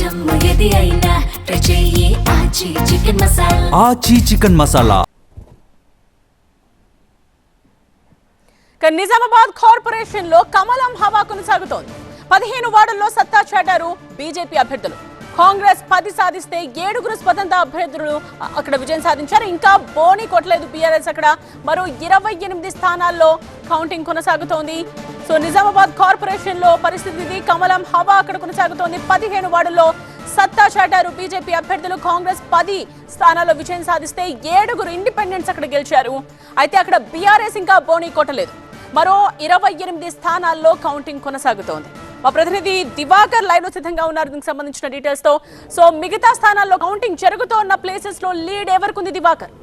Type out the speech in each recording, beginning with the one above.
ఆచి chicken masala. Nizamabad corporation లో కమలం హవా కొనసాగుతోంది. 15 వార్డుల్లో సత్తా చాటారు బీజేపీ అభ్యర్థులు. కాంగ్రెస్ 10 సాధిస్తే 7 స్వతంత్ర అభ్యర్థులు అక్కడ విజయం సాధించారు. ఇంకా బోని కొట్టలేదు బీఆర్ఎస్. అక్కడ మరో 28 స్థానాల్లో కౌంటింగ్ కొనసాగుతోంది. సో నిజామాబాద్ కార్పొరేషన్ లో పరిస్థితి ఇది. కమలం హవా అక్కడ కొనసాగుతోంది. 15 వార్డుల్లో సత్తా చాటారు బీజేపీ అభ్యర్థులు. కాంగ్రెస్ 10 స్థానాల్లో విజయం సాధిస్తే 7 ఇండిపెండెంట్స్ అక్కడ గెలిచారు. అయితే అక్కడ బీఆర్ఎస్ ఇంకా బోని కొట్టలేదు. మరో 28 స్థానాల్లో కౌంటింగ్ కొనసాగుతోంది. మా ప్రతినిధి దివాకర్ లైవ్ లో సిద్ధంగా ఉన్నారు దీనికి సంబంధించిన డీటెయిల్స్ తో. సో మిగతా స్థానాల్లో కౌంటింగ్ జరుగుతున్న ప్లేసెస్ లో లీడ్ ఎవరికి ఉంది దివాకర్?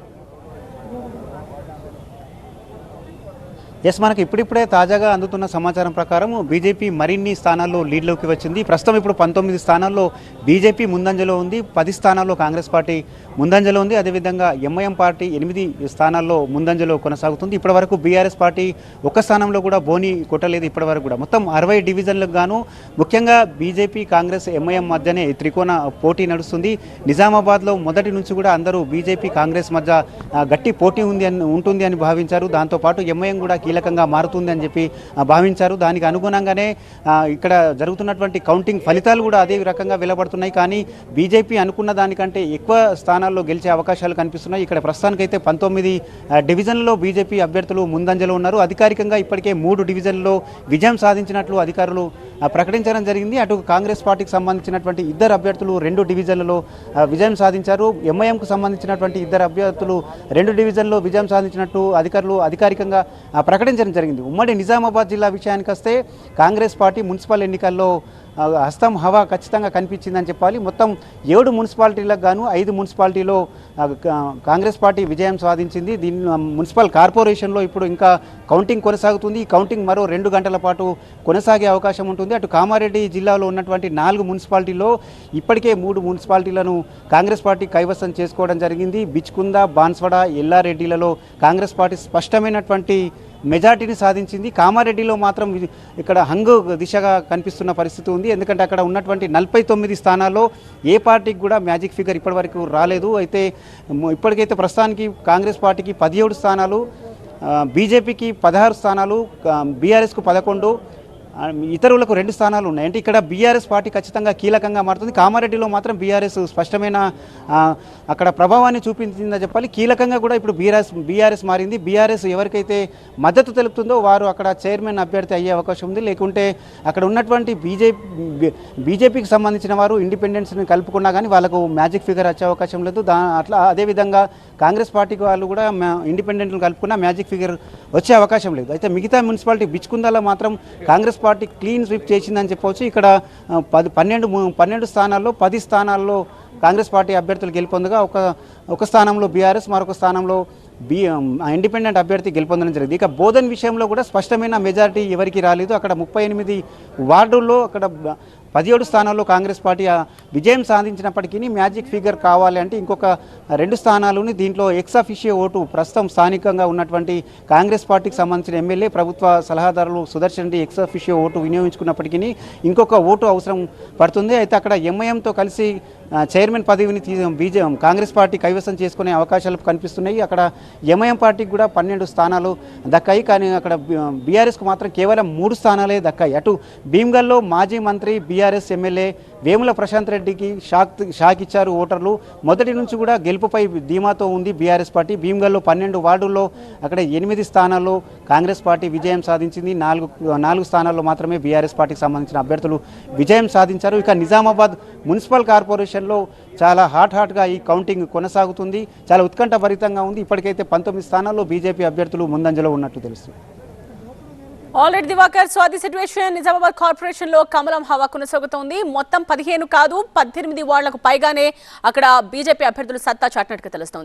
ఎస్, మనకి ఇప్పుడిప్పుడే తాజాగా అందుతున్న సమాచారం ప్రకారం బీజేపీ మరిన్ని స్థానాల్లో లీడ్లోకి వచ్చింది. ప్రస్తుతం ఇప్పుడు 19 స్థానాల్లో బీజేపీ ముందంజలో ఉంది. 10 స్థానాల్లో కాంగ్రెస్ పార్టీ ముందంజలో ఉంది. అదేవిధంగా ఎంఐఎం పార్టీ 8 స్థానాల్లో ముందంజలో కొనసాగుతుంది. ఇప్పటివరకు బీఆర్ఎస్ పార్టీ ఒక్క స్థానంలో కూడా బోని కొట్టలేదు. ఇప్పటివరకు కూడా మొత్తం 60 డివిజన్లకు గాను ముఖ్యంగా బీజేపీ కాంగ్రెస్ ఎంఐఎం మధ్యనే త్రికోణ పోటీ నడుస్తుంది. నిజామాబాద్లో మొదటి నుంచి కూడా అందరూ బీజేపీ కాంగ్రెస్ మధ్య గట్టి పోటీ ఉంటుంది అని భావించారు. దాంతోపాటు ఎంఐఎం కూడా కీలకంగా మారుతుంది అని చెప్పి భావించారు. దానికి అనుగుణంగానే ఇక్కడ జరుగుతున్నటువంటి కౌంటింగ్ ఫలితాలు కూడా అదే రకంగా వెలువడుతున్నాయి. కానీ బీజేపీ అనుకున్న దానికంటే ఎక్కువ స్థానాల్లో గెలిచే అవకాశాలు కనిపిస్తున్నాయి. ఇక్కడ ప్రస్తుతానికైతే 19 డివిజన్లలో బీజేపీ అభ్యర్థులు ముందంజలో ఉన్నారు. అధికారికంగా ఇప్పటికే 3 డివిజన్లలో విజయం సాధించినట్లు అధికారులు ప్రకటించడం జరిగింది. అటు కాంగ్రెస్ పార్టీకి సంబంధించినటువంటి 2 అభ్యర్థులు 2 డివిజన్లలో విజయం సాధించారు. ఎంఐఎంకు సంబంధించినటువంటి 2 అభ్యర్థులు 2 డివిజన్లో విజయం సాధించినట్టు అధికారులు అధికారికంగా ప్రకటించడం జరిగింది. ఉమ్మడి నిజామాబాద్ జిల్లా విషయానికి వస్తే కాంగ్రెస్ పార్టీ మున్సిపల్ ఎన్నికల్లో హస్తం హవా ఖచ్చితంగా కనిపించిందని చెప్పాలి. మొత్తం 7 మున్సిపాలిటీలకు గాను 5 మున్సిపాలిటీలో కాంగ్రెస్ పార్టీ విజయం సాధించింది. దీని మున్సిపల్ కార్పొరేషన్లో ఇప్పుడు ఇంకా కౌంటింగ్ కొనసాగుతుంది. ఈ కౌంటింగ్ మరో 2 గంటల పాటు కొనసాగే అవకాశం ఉంటుంది. అటు కామారెడ్డి జిల్లాలో ఉన్నటువంటి 4 మున్సిపాలిటీల్లో ఇప్పటికే 3 మున్సిపాలిటీలను కాంగ్రెస్ పార్టీ కైవసం చేసుకోవడం జరిగింది. బిచ్కుంద, బాన్స్వాడ, ఎల్లారెడ్డిలలో కాంగ్రెస్ పార్టీ స్పష్టమైనటువంటి మెజార్టీని సాధించింది. కామారెడ్డిలో మాత్రం ఇక్కడ హంగు దిశగా కనిపిస్తున్న పరిస్థితి ఉంది. ఎందుకంటే అక్కడ ఉన్నటువంటి 49 స్థానాల్లో ఏ పార్టీకి కూడా మ్యాజిక్ ఫిగర్ ఇప్పటివరకు రాలేదు. అయితే ఇప్పటికైతే ప్రస్తుతానికి కాంగ్రెస్ పార్టీకి 17 స్థానాలు, బీజేపీకి 16 స్థానాలు, బీఆర్ఎస్కు 11, ఇతరులకు 2 స్థానాలు ఉన్నాయి. అంటే ఇక్కడ బీఆర్ఎస్ పార్టీ ఖచ్చితంగా కీలకంగా మారుతుంది. కామారెడ్డిలో మాత్రం బీఆర్ఎస్ స్పష్టమైన అక్కడ ప్రభావాన్ని చూపించిందని చెప్పాలి. కీలకంగా కూడా ఇప్పుడు బీఆర్ఎస్ మారింది. బీఆర్ఎస్ ఎవరికైతే మద్దతు తెలుపుతుందో వారు అక్కడ చైర్మన్ అభ్యర్థి అయ్యే అవకాశం ఉంది. లేకుంటే అక్కడ ఉన్నటువంటి బీజేపీకి సంబంధించిన వారు ఇండిపెండెన్స్ని కలుపుకున్నా కానీ వాళ్ళకు మ్యాజిక్ ఫిగర్ వచ్చే అవకాశం లేదు. అట్లా అదేవిధంగా కాంగ్రెస్ పార్టీకి వాళ్ళు కూడా ఇండిపెండెంట్ని కలుపుకున్నా మ్యాజిక్ ఫిగర్ వచ్చే అవకాశం లేదు. అయితే మిగతా మున్సిపాలిటీ బిచ్కుందాలో మాత్రం కాంగ్రెస్ పార్టీ క్లీన్ స్వీప్ చేసిందని చెప్పవచ్చు. ఇక్కడ 12 స్థానాల్లో 10 స్థానాల్లో కాంగ్రెస్ పార్టీ అభ్యర్థులు గెలుపొందగా ఒక స్థానంలో బీఆర్ఎస్, మరొక స్థానంలో ఇండిపెండెంట్ అభ్యర్థి గెలుపొందడం జరిగింది. ఇక బోధన్ విషయంలో కూడా స్పష్టమైన మెజారిటీ ఎవరికి రాలేదు. అక్కడ 38 వార్డుల్లో అక్కడ 17 స్థానాల్లో కాంగ్రెస్ పార్టీ విజయం సాధించినప్పటికీ మ్యాజిక్ ఫిగర్ కావాలి అంటే ఇంకొక 2 స్థానాలని దీంట్లో ఎక్స్ అఫిషియో ఓటు ప్రస్తుతం స్థానికంగా ఉన్నటువంటి కాంగ్రెస్ పార్టీకి సంబంధించిన ఎమ్మెల్యే, ప్రభుత్వ సలహాదారులు Sudarshan Reddy ex officio vote వినియోగించుకున్నప్పటికీ ఇంకొక ఓటు అవసరం పడుతుంది. అయితే అక్కడ ఎంఐఎంతో కలిసి చైర్మన్ పదవిని కాంగ్రెస్ పార్టీ కైవసం చేసుకునే అవకాశాలు కనిపిస్తున్నాయి. అక్కడ ఎంఐఎం పార్టీకి కూడా 12 స్థానాలు దక్కాయి. కానీ అక్కడ బీఆర్ఎస్కు మాత్రం కేవలం 3 స్థానాలే దక్కాయి. అటు భీమ్గల్లో మాజీ మంత్రి బీఆర్ఎస్ ఎమ్మెల్యే వేముల ప్రశాంత్ రెడ్డికి షాక్ ఇచ్చారు ఓటర్లు. మొదటి నుంచి కూడా గెలుపుపై ధీమాతో ఉంది బీఆర్ఎస్ పార్టీ. భీమ్గల్లో 12 వార్డుల్లో అక్కడ 8 స్థానాల్లో కాంగ్రెస్ పార్టీ విజయం సాధించింది. 4 స్థానాల్లో మాత్రమే బీఆర్ఎస్ పార్టీకి సంబంధించిన అభ్యర్థులు విజయం సాధించారు. ఇక నిజామాబాద్ మున్సిపల్ కార్పొరేషన్లో చాలా హాట్గా ఈ కౌంటింగ్ కొనసాగుతుంది. చాలా ఉత్కంఠభరితంగా ఉంది. ఇప్పటికైతే 19 స్థానాల్లో బీజేపీ అభ్యర్థులు ముందంజలో ఉన్నట్టు తెలుస్తుంది. ఆల్రెడీ దివాకర్, సో అది సిట్యుయేషన్. నిజామాబాద్ కార్పొరేషన్ లో కమలం హవా కొనసాగుతోంది. మొత్తం 15 కాదు 18 వార్డులకు పైగానే అక్కడ బీజేపీ అభ్యర్థులు సత్తా చాటినట్టుగా తెలుస్తోంది.